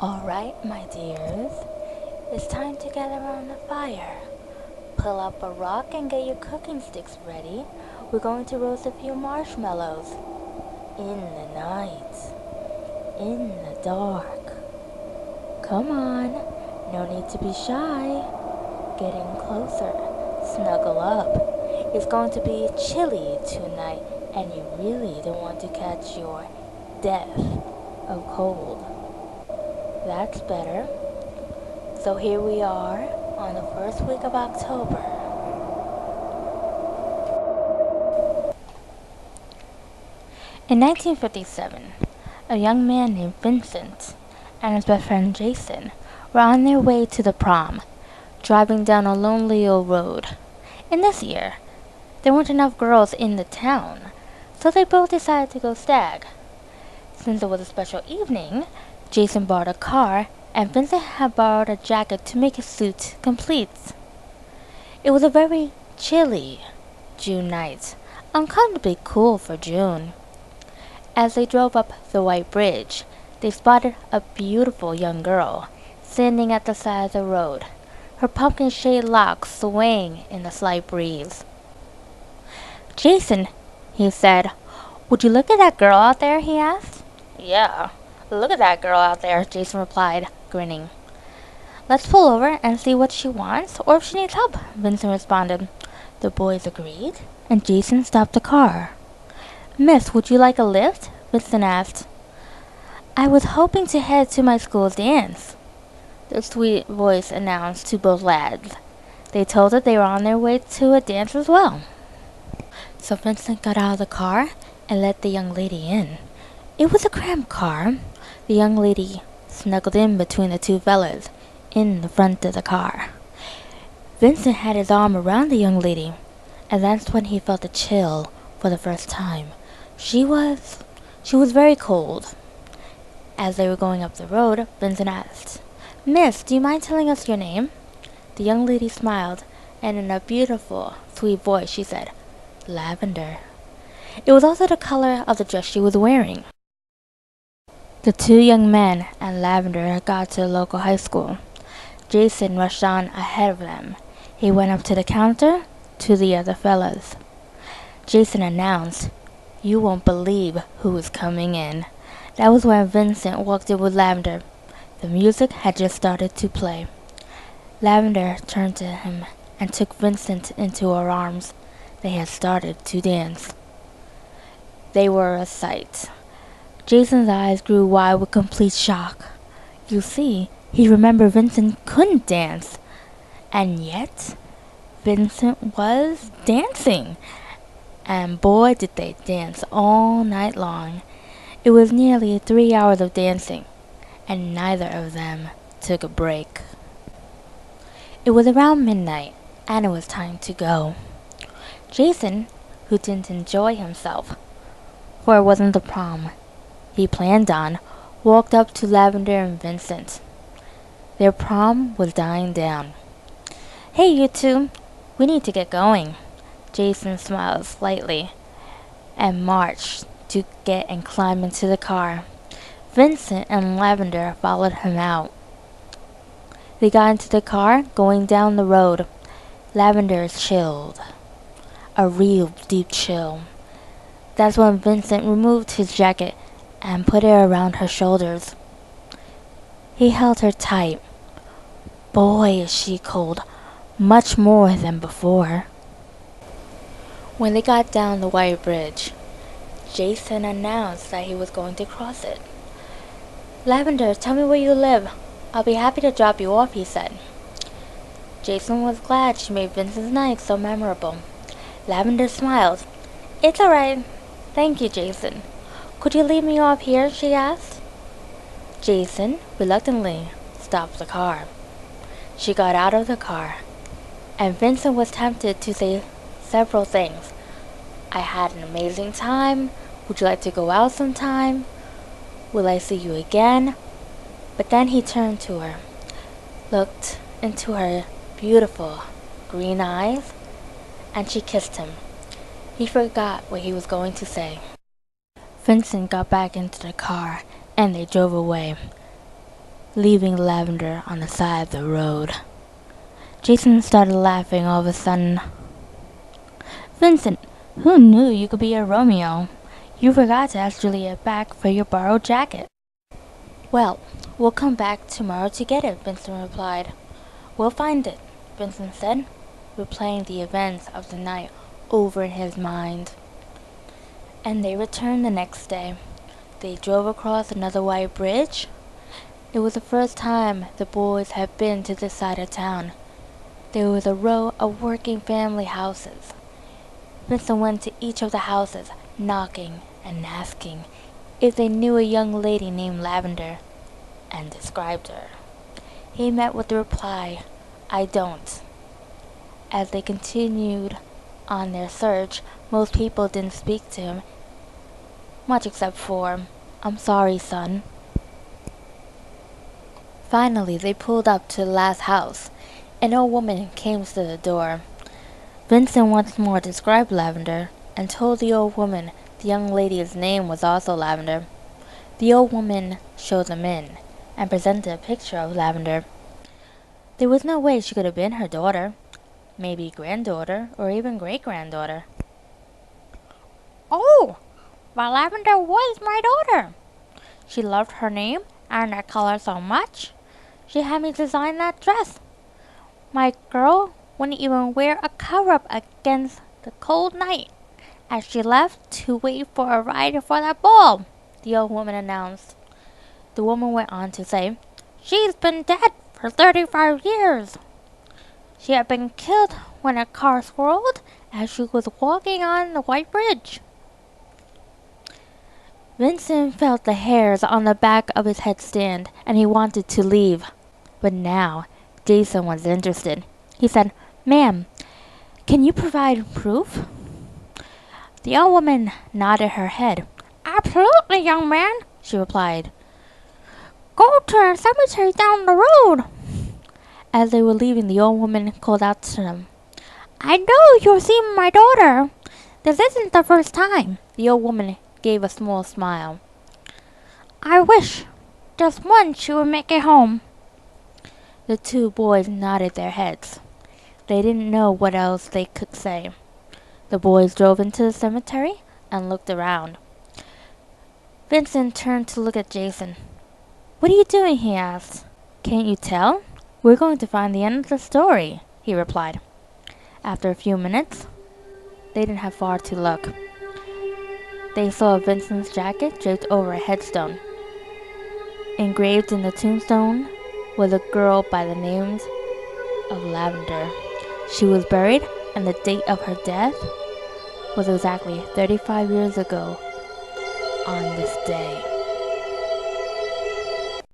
Alright, my dears, it's time to get around the fire. Pull up a rock and get your cooking sticks ready. We're going to roast a few marshmallows. In the night. In the dark. Come on, no need to be shy. Getting closer. Snuggle up. It's going to be chilly tonight, and you really don't want to catch your death of cold. That's better. So here we are on the first week of October. In 1957, a young man named Vincent and his best friend Jason were on their way to the prom, driving down a lonely old road. And this year, there weren't enough girls in the town, so they both decided to go stag. Since it was a special evening, Jason borrowed a car, and Vincent had borrowed a jacket to make his suit complete. It was a very chilly June night, uncomfortably cool for June. As they drove up the white bridge, they spotted a beautiful young girl standing at the side of the road, her pumpkin-shaped locks swaying in the slight breeze. "Jason," he said, "would you look at that girl out there?" he asked. "Yeah. Look at that girl out there," Jason replied, grinning. "Let's pull over and see what she wants or if she needs help," Vincent responded. The boys agreed, and Jason stopped the car. "Miss, would you like a lift?" Vincent asked. "I was hoping to head to my school dance," the sweet voice announced to both lads. They told her they were on their way to a dance as well. So Vincent got out of the car and let the young lady in. It was a cramped car. The young lady snuggled in between the two fellas in the front of the car. Vincent had his arm around the young lady, and that's when he felt a chill for the first time. She was very cold. As they were going up the road, Vincent asked, "Miss, do you mind telling us your name?" The young lady smiled, and in a beautiful, sweet voice she said, "Lavender." It was also the color of the dress she was wearing. The two young men and Lavender got to the local high school. Jason rushed on ahead of them. He went up to the counter to the other fellas. Jason announced, "You won't believe who is coming in." That was when Vincent walked in with Lavender. The music had just started to play. Lavender turned to him and took Vincent into her arms. They had started to dance. They were a sight. Jason's eyes grew wide with complete shock. You see, he remembered Vincent couldn't dance. And yet, Vincent was dancing. And boy, did they dance all night long. It was nearly 3 hours of dancing, and neither of them took a break. It was around midnight, and it was time to go. Jason, who didn't enjoy himself, for it wasn't the prom he planned on, walked up to Lavender and Vincent. Their prom was dying down. "Hey, you two, we need to get going." Jason smiled slightly and marched to get and climb into the car. Vincent and Lavender followed him out. They got into the car, going down the road. Lavender chilled. A real deep chill. That's when Vincent removed his jacket and put it around her shoulders. He held her tight. Boy, is she cold, much more than before. When they got down the white bridge, Jason announced that he was going to cross it. "Lavender, tell me where you live. I'll be happy to drop you off," he said. Jason was glad she made Vincent's night so memorable. Lavender smiled. "It's all right. Thank you, Jason. Could you leave me off here?" she asked. Jason reluctantly stopped the car. She got out of the car, and Vincent was tempted to say several things. "I had an amazing time. Would you like to go out sometime? Will I see you again?" But then he turned to her, looked into her beautiful green eyes, and she kissed him. He forgot what he was going to say. Vincent got back into the car, and they drove away. leaving Lavender on the side of the road. Jason started laughing all of a sudden. Vincent, who knew you could be a Romeo? You forgot to ask Juliet back for your borrowed jacket. Well, we'll come back tomorrow to get it, Vincent replied. We'll find it, Vincent said, replaying the events of the night over in his mind. And they returned the next day. They drove across another white bridge. It was the first time the boys had been to this side of town. There was a row of working family houses. Vincent went to each of the houses, knocking and asking if they knew a young lady named Lavender, and described her. He met with the reply, "I don't." As they continued on their search, most people didn't speak to him, much except for, "I'm sorry, son." Finally, they pulled up to the last house. An old woman came to the door. Vincent once more described Lavender, and told the old woman the young lady's name was also Lavender. The old woman showed them in, and presented a picture of Lavender. There was no way she could have been her daughter, maybe granddaughter, or even great-granddaughter. "Oh, but Lavender was my daughter. She loved her name and that color so much, she had me design that dress. My girl wouldn't even wear a cover-up against the cold night, as she left to wait for a ride for that ball," the old woman announced. The woman went on to say, "She's been dead for 35 years. She had been killed when a car swirled as she was walking on the white bridge." Vincent felt the hairs on the back of his head stand, and he wanted to leave. But now Jason was interested. He said, "Ma'am, can you provide proof?" The old woman nodded her head. "Absolutely, young man," she replied. "Go to our cemetery down the road." As they were leaving, the old woman called out to them, "I know you've seen my daughter. This isn't the first time." The old woman gave a small smile. "I wish just once she would make it home." The two boys nodded their heads. They didn't know what else they could say. The boys drove into the cemetery and looked around. Vincent turned to look at Jason. "What are you doing?" he asked. "Can't you tell? We're going to find the end of the story," he replied. After a few minutes, they didn't have far to look. They saw Vincent's jacket draped over a headstone. Engraved in the tombstone was a girl by the name of Lavender. She was buried, and the date of her death was exactly 35 years ago on this day.